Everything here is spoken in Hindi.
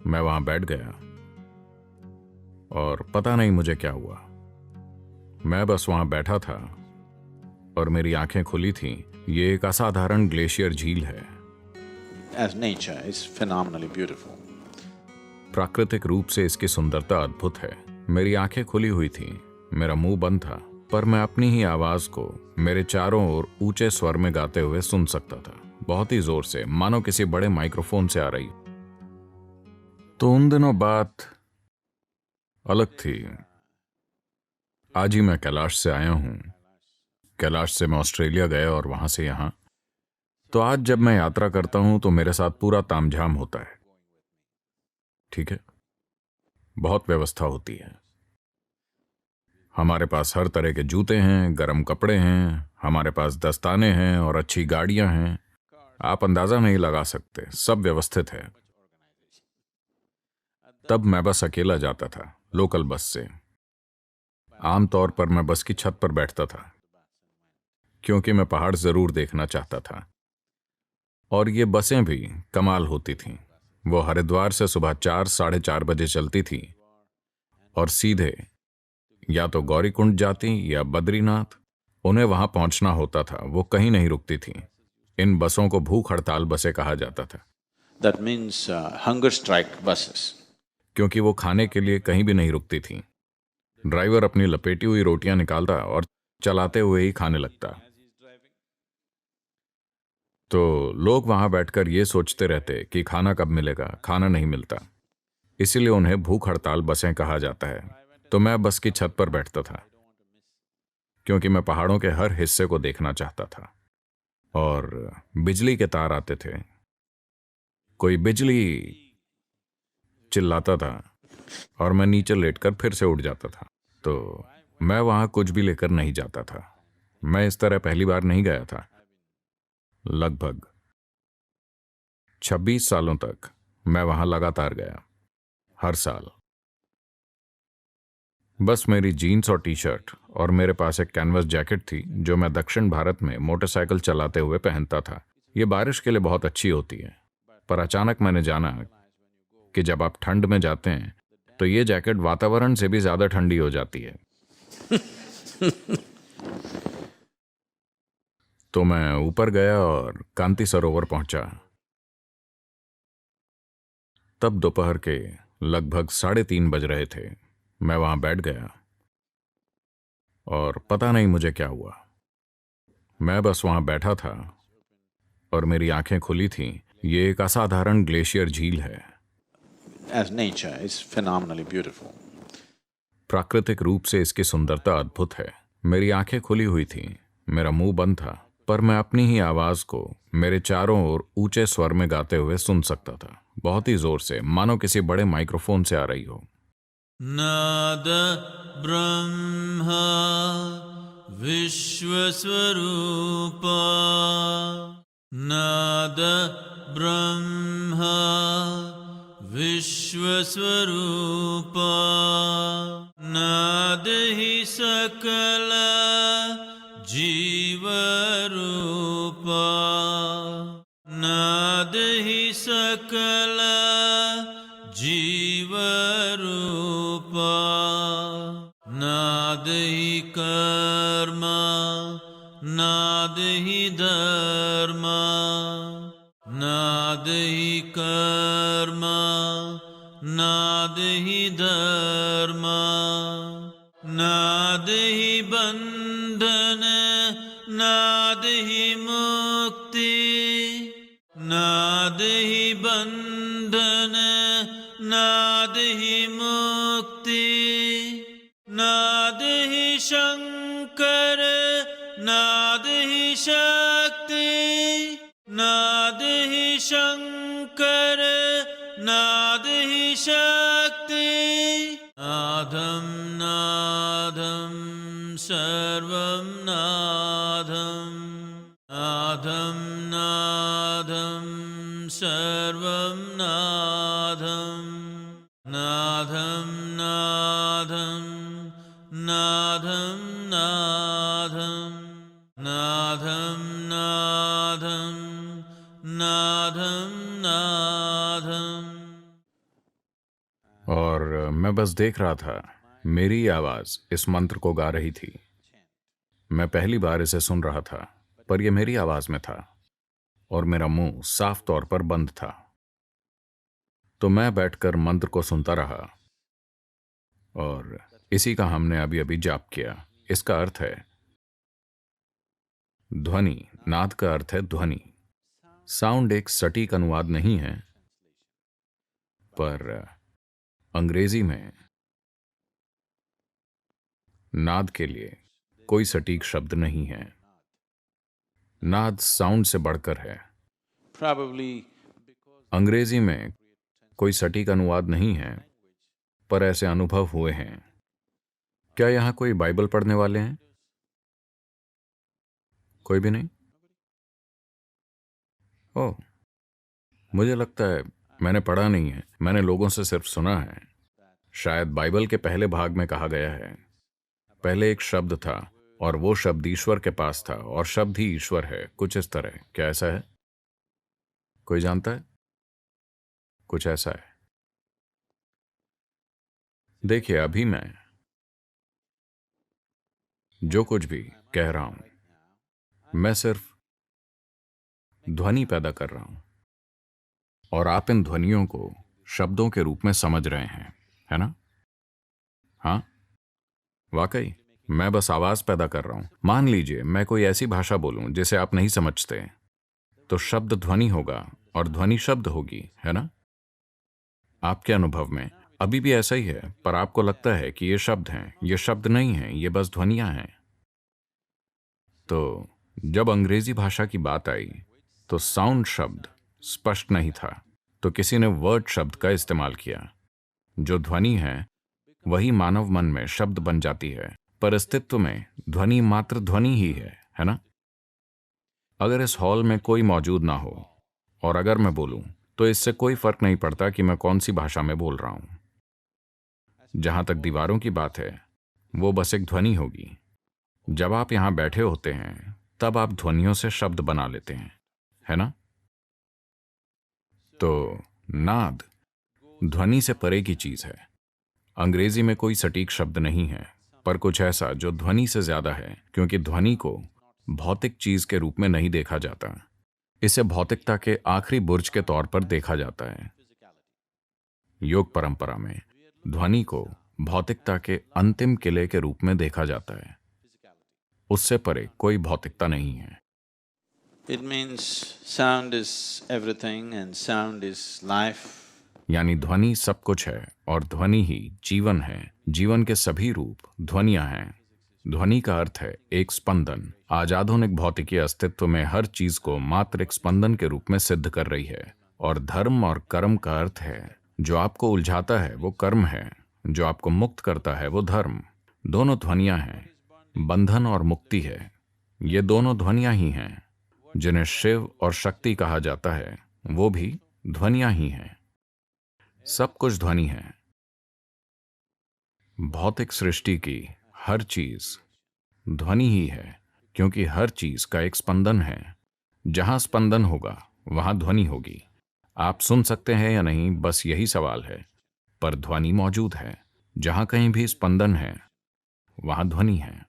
मैं वहां बैठ गया और पता नहीं मुझे क्या हुआ। मैं बस वहां बैठा था और मेरी आंखें खुली थीं। ये एक असाधारण ग्लेशियर झील है। As nature is phenomenally beautiful. प्राकृतिक रूप से इसकी सुंदरता अद्भुत है। मेरी आंखें खुली हुई थीं, मेरा मुंह बंद था, पर मैं अपनी ही आवाज को मेरे चारों ओर ऊंचे स्वर में गाते हुए सुन सकता था, बहुत ही जोर से, मानो किसी बड़े माइक्रोफोन से आ रही। तो उन दिनों बात अलग थी। आज ही मैं कैलाश से आया हूं। कैलाश से मैं ऑस्ट्रेलिया गया और वहां से यहां। तो आज जब मैं यात्रा करता हूं तो मेरे साथ पूरा तामझाम होता है। ठीक है, बहुत व्यवस्था होती है। हमारे पास हर तरह के जूते हैं, गर्म कपड़े हैं, हमारे पास दस्ताने हैं और अच्छी गाड़ियां हैं। आप अंदाजा नहीं लगा सकते, सब व्यवस्थित है। तब मैं बस अकेला जाता था, लोकल बस से। आमतौर पर मैं बस की छत पर बैठता था क्योंकि मैं पहाड़ जरूर देखना चाहता था। और ये बसें भी कमाल होती थीं। वो हरिद्वार से सुबह 4-4:30 बजे चलती थी और सीधे या तो गौरीकुंड जाती या बद्रीनाथ। उन्हें वहां पहुंचना होता था, वो कहीं नहीं रुकती थी। इन बसों को भूख हड़ताल बसें कहा जाता था। That means hunger strike buses. क्योंकि वो खाने के लिए कहीं भी नहीं रुकती थी। ड्राइवर अपनी लपेटी हुई रोटियां निकालता और चलाते हुए ही खाने लगता। तो लोग वहां बैठकर ये सोचते रहते कि खाना कब मिलेगा। खाना नहीं मिलता, इसीलिए उन्हें भूख हड़ताल बसें कहा जाता है। तो मैं बस की छत पर बैठता था क्योंकि मैं पहाड़ों के हर हिस्से को देखना चाहता था। और बिजली के तार आते थे, कोई बिजली चिल्लाता था और मैं नीचे लेटकर फिर से उठ जाता था। तो मैं वहां कुछ भी लेकर नहीं जाता था। मैं इस तरह पहली बार नहीं गया था। लगभग 26 सालों तक मैं वहां लगातार गया, हर साल। बस मेरी जीन्स और टी शर्ट और मेरे पास एक कैनवस जैकेट थी जो मैं दक्षिण भारत में मोटरसाइकिल चलाते हुए पहनता था। ये बारिश के लिए बहुत अच्छी होती है, पर अचानक मैंने जाना कि जब आप ठंड में जाते हैं तो ये जैकेट वातावरण से भी ज्यादा ठंडी हो जाती है। तो मैं ऊपर गया और कांति सरोवर पहुंचा। तब दोपहर के लगभग 3:30 बज रहे थे। मैं वहां बैठ गया और पता नहीं मुझे क्या हुआ। मैं बस वहां बैठा था और मेरी आंखें खुली थीं। ये एक असाधारण ग्लेशियर झील है। As nature is phenomenally beautiful. प्राकृतिक रूप से इसकी सुंदरता अद्भुत है। मेरी आंखें खुली हुई थीं, मेरा मुंह बंद था, पर मैं अपनी ही आवाज को मेरे चारों ओर ऊंचे स्वर में गाते हुए सुन सकता था, बहुत ही जोर से, मानो किसी बड़े माइक्रोफोन से आ रही हो। नाद ब्रह्मा विश्वस्वरूपा, नाद ब्रह्मा विश्वस्वरूपा, नाद ही सकल जीवरूपा, नाद ही सकल जीवरूपा, नाद ही कर्म, नाद ही धर्म, नाद ही कर्म, नाद ही धर्म, नाद ही बंधन, नाद ही मुक्ति, नाद ही बंधन, नाद ही मुक्ति, नाद ही शंकर, नाद ही शक्ति, नाद ही शंकर, नाद ही शक्ति, नादम नादम सर्वम नादम, नादम नादम सर्वम नादम, नादम नादम नादम नादम, नादम नादम नादम नादम। और मैं बस देख रहा था, मेरी आवाज इस मंत्र को गा रही थी। मैं पहली बार इसे सुन रहा था, पर यह मेरी आवाज में था और मेरा मुंह साफ तौर पर बंद था। तो मैं बैठकर मंत्र को सुनता रहा और इसी का हमने अभी अभी जाप किया। इसका अर्थ है ध्वनि। नाद का अर्थ है ध्वनि। साउंड एक सटीक अनुवाद नहीं है, पर अंग्रेजी में नाद के लिए कोई सटीक शब्द नहीं है। नाद साउंड से बढ़कर है। Probably अंग्रेजी में कोई सटीक अनुवाद नहीं है, पर ऐसे अनुभव हुए हैं। क्या यहां कोई बाइबल पढ़ने वाले हैं? कोई भी नहीं? ओह, मुझे लगता है मैंने पढ़ा नहीं है, मैंने लोगों से सिर्फ सुना है। शायद बाइबल के पहले भाग में कहा गया है, पहले एक शब्द था और वो शब्द ईश्वर के पास था और शब्द ही ईश्वर है, कुछ इस तरह। क्या ऐसा है? कोई जानता है? कुछ ऐसा है। देखिए, अभी मैं जो कुछ भी कह रहा हूं, मैं सिर्फ ध्वनि पैदा कर रहा हूं और आप इन ध्वनियों को शब्दों के रूप में समझ रहे हैं, है ना? हाँ, वाकई मैं बस आवाज पैदा कर रहा हूं। मान लीजिए मैं कोई ऐसी भाषा बोलूं जिसे आप नहीं समझते, तो शब्द ध्वनि होगा और ध्वनि शब्द होगी, है ना? आपके अनुभव में अभी भी ऐसा ही है, पर आपको लगता है कि ये शब्द हैं। ये शब्द नहीं हैं, ये बस ध्वनियां हैं। तो जब अंग्रेजी भाषा की बात आई, तो साउंड शब्द स्पष्ट नहीं था, तो किसी ने वर्ड शब्द का इस्तेमाल किया। जो ध्वनि है वही मानव मन में शब्द बन जाती है, पर अस्तित्व में ध्वनि मात्र ध्वनि ही है ना? अगर इस हॉल में कोई मौजूद ना हो और अगर मैं बोलूं, तो इससे कोई फर्क नहीं पड़ता कि मैं कौन सी भाषा में बोल रहा हूं। जहां तक दीवारों की बात है, वो बस एक ध्वनि होगी। जब आप यहां बैठे होते हैं, तब आप ध्वनियों से शब्द बना लेते हैं, है ना? तो नाद ध्वनि से परे की चीज है। अंग्रेजी में कोई सटीक शब्द नहीं है, पर कुछ ऐसा जो ध्वनि से ज्यादा है, क्योंकि ध्वनि को भौतिक चीज के रूप में नहीं देखा जाता। इसे भौतिकता के आखिरी बुर्ज के तौर पर देखा जाता है। योग परंपरा में ध्वनि को भौतिकता के अंतिम किले के रूप में देखा जाता है। उससे परे कोई भौतिकता नहीं है। it means sound is everything and sound is life. यानी ध्वनि सब कुछ है और ध्वनि ही जीवन है। जीवन के सभी रूप ध्वनियां हैं। ध्वनि का अर्थ है एक स्पंदन। आज आधुनिक भौतिकी अस्तित्व में हर चीज को मात्र एक स्पंदन के रूप में सिद्ध कर रही है। और धर्म और कर्म का अर्थ है, जो आपको उलझाता है वो कर्म है, जो आपको मुक्त करता है वो धर्म। दोनों ध्वनियां हैं। बंधन और मुक्ति है, ये दोनों ध्वनियां ही हैं। जिन्हें शिव और शक्ति कहा जाता है, वो भी ध्वनियां ही हैं। सब कुछ ध्वनि है। भौतिक सृष्टि की हर चीज ध्वनि ही है, क्योंकि हर चीज का एक स्पंदन है। जहां स्पंदन होगा वहां ध्वनि होगी। आप सुन सकते हैं या नहीं, बस यही सवाल है, पर ध्वनि मौजूद है। जहां कहीं भी स्पंदन है वहां ध्वनि है।